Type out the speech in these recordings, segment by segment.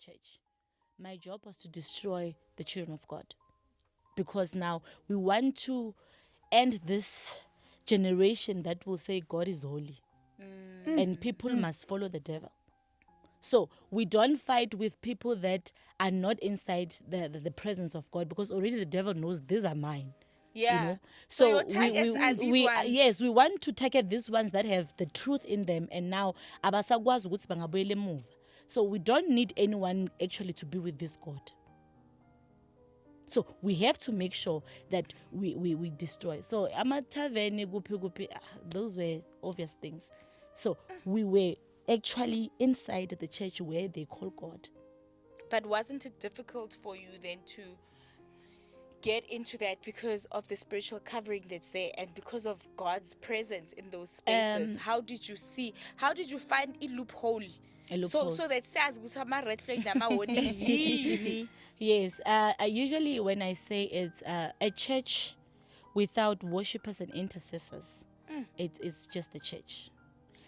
church. My job was to destroy the children of God, because now we want to end this generation that will say God is holy and people must follow the devil. So we don't fight with people that are not inside the presence of God, because already the devil knows these are mine. Yeah. You know, So your targets are these ones. yes, we want to target these ones that have the truth in them, and now abasakwazi ukuthi bangabuyela emuva. So we don't need anyone actually to be with this God. So we have to make sure that we destroy. So amathaveni kuphi those were obvious things. So we were actually inside the church where they call God. But wasn't it difficult for you then to get into that because of the spiritual covering that's there and because of God's presence in those spaces? How did you find a loophole? A loophole. So that says with some red flag nama warning. Yes, I usually when I say it's a church without worshippers and intercessors, it's just a church.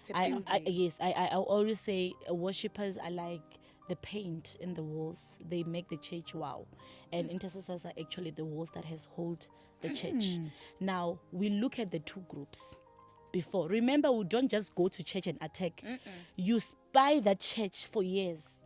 It's a building. I always say worshippers are like the paint in the walls. They make the church wow. And intercessors are actually the walls that has hold the church. Now, we look at the two groups before. Remember, we don't just go to church and attack. You spy that church for years.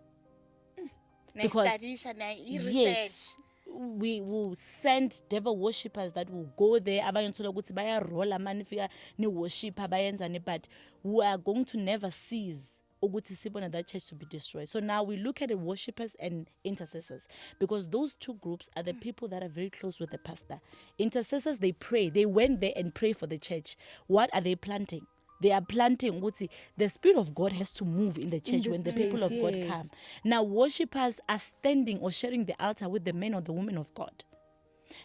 Because yes, we will send devil worshippers that will go there, abanye uthola ukuthi bayarola manifika ni worshipper bayenzani, but we are going to never cease ukuthi sibona that church to be destroyed. So now we look at the worshippers and intercessors, because those two groups are the people that are very close with the pastor. Intercessors, they pray. They went there and pray for the church. What are they planting? They are planting ukuthi the Spirit of God has to move in the church when the people of God come. Now, worshippers are standing or sharing the altar with the men or the women of God.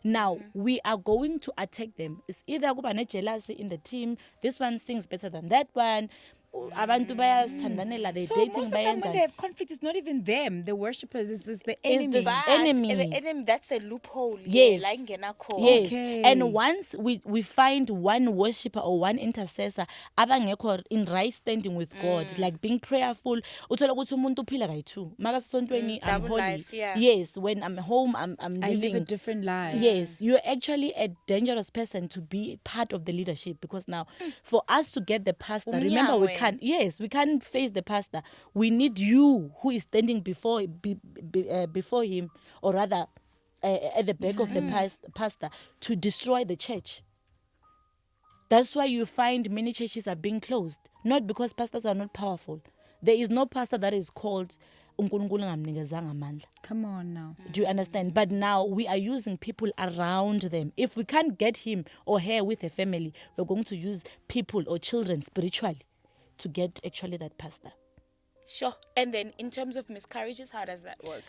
Now, we are going to attack them. It's either kuba ne jealousy in the team, this one sings better than that one. Abantu bayazithandanela, they're So dating, most of the time when bayenza- they have conflict, it's not even them, the worshippers, it's the It's enemy. the But enemy. the enemy, that's the loophole. Yes. Yeah, like ngena khona. Yes. Okay. And once we find one worshipper or one intercessor abangekho in right standing with God, like being prayerful, uthola ukuthi umuntu uphila kayi-2. Makasontweni I'm double holy. life, yeah. Yes, when I'm home I'm I living live a different life. Yes, you're actually a dangerous person to be part of the leadership, because now for us to get the pastor, remember we Umnyangweni. can't face the pastor. We need you who is standing before him, or rather at the back of the pastor, to destroy the church. That's why you find many churches are being closed, not because pastors are not powerful. There is no pastor that is called uNkulunkulu ngamnikezanga amandla. Come on now. Do you understand? But now we are using people around them. If we can't get him or her with a family, we're going to use people or children spiritually to get actually that pastor. Sure. And then in terms of miscarriages, how does that work?